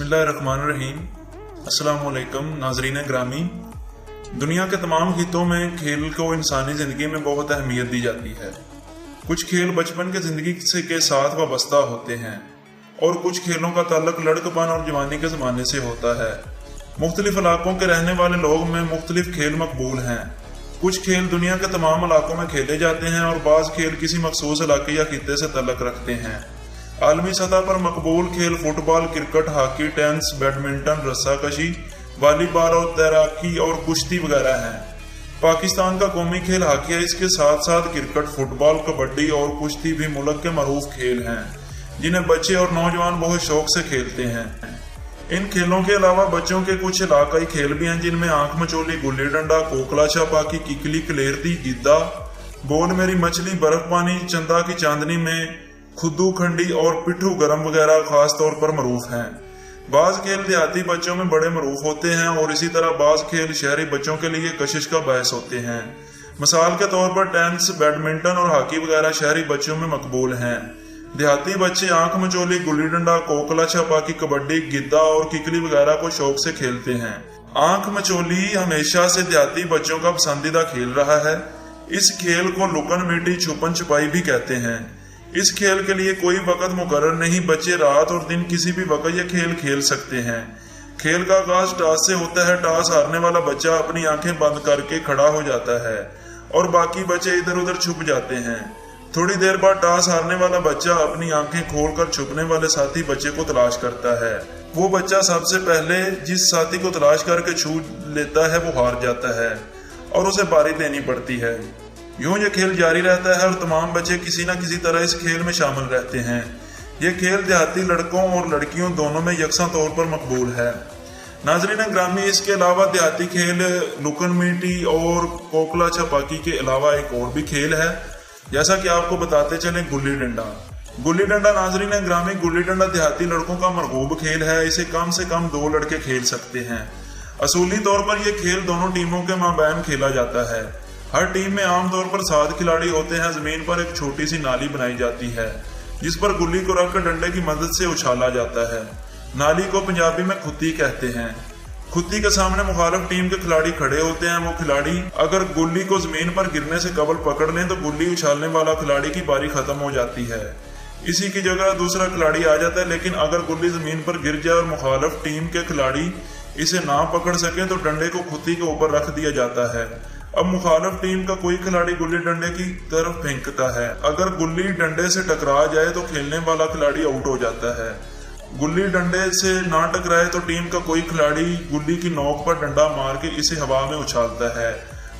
बिस्मिल्लाहिर्रहमानिर्रहीम। अस्सलाम वालेकुम नाज़रीन ग्रामी। दुनिया के तमाम खितों में खेल को इंसानी ज़िंदगी में बहुत अहमियत दी जाती है। कुछ खेल बचपन के ज़िंदगी के साथ वाबस्ता होते हैं और कुछ खेलों का ताल्लुक लड़कपन और जवानी के ज़माने से होता है। मुख्तलिफ इलाकों के रहने वाले लोग में मुख्तलिफ खेल मकबूल हैं। कुछ खेल दुनिया के तमाम इलाकों में खेले जाते हैं और बाज़ खेल किसी मखसूस इलाके या खित्ते से ताल्लुक रखते हैं। आलमी सतह पर मकबूल खेल football, cricket, hockey, tennis, badminton, रस्साकशी, वॉलीबॉल और तैराकी और कुश्ती वगैरह हैं। पाकिस्तान का कौमी खेल हॉकी है। इसके साथ साथ क्रिकेट, फुटबॉल, कबड्डी और कुश्ती भी मुल्क के मरूफ खेल हैं जिन्हें बच्चे और नौजवान बहुत शौक से खेलते हैं। इन खेलों के अलावा बच्चों के कुछ इलाकाई खेल भी हैं जिनमें आंख मचोली, गुल्ली डंडा, कोकला छापाकी, किकली, कलेरती, गिद्दा, बोल मेरी मछली, बर्फ पानी, चंदा की चांदनी में खुद्दू खंडी और पिट्ठू गरम वगैरह खास तौर पर मरूफ हैं। बाज़ खेल देहाती बच्चों में बड़े मरूफ होते हैं और इसी तरह बाज़ खेल शहरी बच्चों के लिए कशिश का बायस होते हैं। मिसाल के तौर पर टेनिस, बैडमिंटन और हॉकी वगैरह शहरी बच्चों में मकबूल हैं। देहाती बच्चे आंख मचोली, गुल्ली डंडा, कोकला छापाकी, कबड्डी, गिद्दा और किकली वगैरह को शौक से खेलते हैं। आंख मचोली हमेशा से देहाती बच्चों का पसंदीदा खेल रहा है। इस खेल को लुकन मीटी, छुपन छुपाई भी कहते हैं। इस खेल के लिए कोई वक्त मुकर्रर नहीं, बच्चे रात और दिन किसी भी वक्त ये खेल खेल सकते हैं। खेल का आगाज टॉस से होता है। टॉस हारने वाला बच्चा अपनी आंखें बंद करके खड़ा हो जाता है और बाकी बच्चे इधर उधर छुप जाते हैं। थोड़ी देर बाद टॉस हारने वाला बच्चा अपनी आंखें खोलकर छुपने वाले साथी बच्चे को तलाश करता है। वो बच्चा सबसे पहले जिस साथी को तलाश करके छू लेता है वो हार जाता है और उसे बारी देनी पड़ती है। यूं ये खेल जारी रहता है और तमाम बच्चे किसी न किसी तरह इस खेल में शामिल रहते हैं। ये खेल देहाती लड़कों और लड़कियों दोनों में यकसा तौर पर मकबूल है। नाज़रीन ग्रामी, इसके अलावा देहाती खेल लुकन मीटी और कोकला छपाकी के अलावा एक और भी खेल है, जैसा कि आपको बताते चले गुल्ली डंडा। गुल्ली डंडा नाज़रीन ग्रामी, गुल्ली डंडा देहाती लड़कों का मरगूब खेल है। इसे कम से कम 2 लड़के खेल सकते हैं। असूली तौर पर यह खेल दोनों टीमों के माबैन खेला जाता है। हर टीम में आमतौर पर 7 खिलाड़ी होते हैं। जमीन पर एक छोटी सी नाली बनाई जाती है जिस पर गुल्ली को रखकर डंडे की मदद से उछाला जाता है। नाली को पंजाबी में खुत्ती कहते हैं। खुत्ती के सामने मुखालिफ टीम के खिलाड़ी खड़े होते हैं। वो खिलाड़ी अगर गुल्ली को जमीन पर गिरने से कबल पकड़ लें तो गुल्ली उछालने वाला खिलाड़ी की बारी खत्म हो जाती है। इसी की जगह दूसरा खिलाड़ी आ जाता है, लेकिन अगर गुल्ली जमीन पर गिर जाए और मुखालिफ टीम के खिलाड़ी इसे ना पकड़ सके तो डंडे को खुत्ती के ऊपर रख दिया जाता है। अब मुखालिफ टीम का कोई खिलाड़ी गुल्ली डंडे की तरफ फेंकता है। अगर गुल्ली डंडे से टकरा जाए तो खेलने वाला खिलाड़ी आउट हो जाता है। गुल्ली डंडे से ना टकराए तो टीम का कोई खिलाड़ी गुल्ली की नोक पर डंडा मार के इसे हवा में उछालता है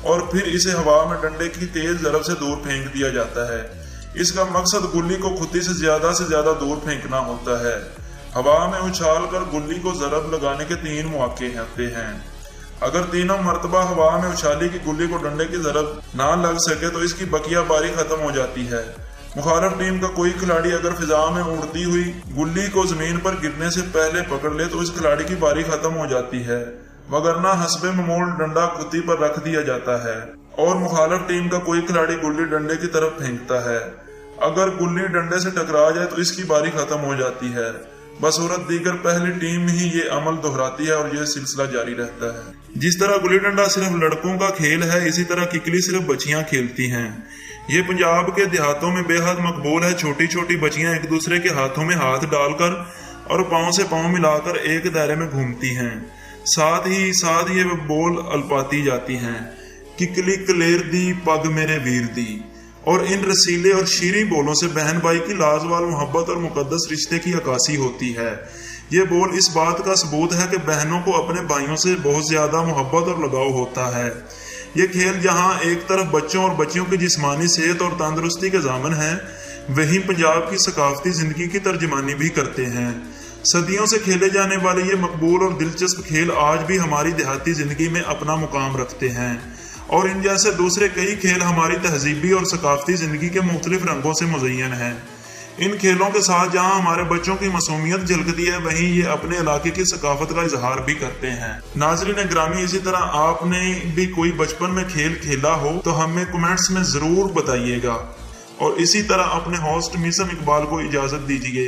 और फिर इसे हवा में डंडे की तेज ज़रब से दूर फेंक दिया जाता है। इसका मकसद गुल्ली को खुत्ती से ज्यादा दूर फेंकना होता है। हवा में उछाल कर गुल्ली को ज़रब लगाने के 3 मौके होते हैं। अगर तीनों मरतबा हवा में उछाली की गुल्ली को डंडे की ज़रब ना लग सके तो इसकी बकिया बारी खत्म हो जाती है। मुखालिफ टीम का कोई खिलाड़ी अगर फिजा में उड़ती हुई गुल्ली को जमीन पर गिरने से पहले पकड़ ले तो इस खिलाड़ी की बारी खत्म हो जाती है, वगरना हस्बे मामूल डंडा खुत्ती पर रख दिया जाता है और मुखालिफ टीम का कोई खिलाड़ी गुल्ली डंडे की तरफ फेंकता है। अगर गुल्ली डंडे से टकरा जाए तो इसकी बारी खत्म हो जाती है। बसूरत दीगर पहली टीम ही ये अमल दोहराती है और ये सिलसिला जारी रहता है। जिस तरह गुल्ली डंडा सिर्फ लड़कों का खेल है, इसी तरह किकली सिर्फ बच्चियां खेलती हैं। ये पंजाब के देहातों में बेहद मकबूल है। छोटी छोटी बच्चियां एक दूसरे के हाथों में हाथ डालकर और पांव से पांव मिलाकर एक दायरे में घूमती हैं। साथ ही ये बोल अलपाती जाती हैं, किकली कलेर दी पग मेरे वीर दी। और इन रसीले और शीरी बोलों से बहन भाई की लाजवाब मोहब्बत और मुकद्दस रिश्ते की अक्कासी होती है। ये बोल इस बात का सबूत है कि बहनों को अपने भाइयों से बहुत ज्यादा मोहब्बत और लगाव होता है। ये खेल जहां एक तरफ बच्चों और बच्चियों की जिस्मानी सेहत और तंदुरुस्ती के ज़ामन है, वहीं पंजाब की सकाफती जिंदगी की तर्जमानी भी करते हैं। सदियों से खेले जाने वाले ये मकबूल और दिलचस्प खेल आज भी हमारी देहाती जिंदगी में अपना मुकाम रखते हैं और इन जैसे दूसरे कई खेल हमारी तहजीबी और सकाफती जिंदगी के मुख्तलिफ रंगों से मुज़य्यन हैं। इन खेलों के साथ जहां हमारे बच्चों की मासूमियत झलकती है, वहीं ये अपने इलाके की सकाफत का इजहार भी करते हैं। नाज़रीन ग्रामी, इसी तरह आपने भी कोई बचपन में खेल खेला हो तो हमें कमेंट्स में ज़रूर बताइएगा और इसी तरह अपने होस्ट मिसम इकबाल को इजाज़त दीजिए।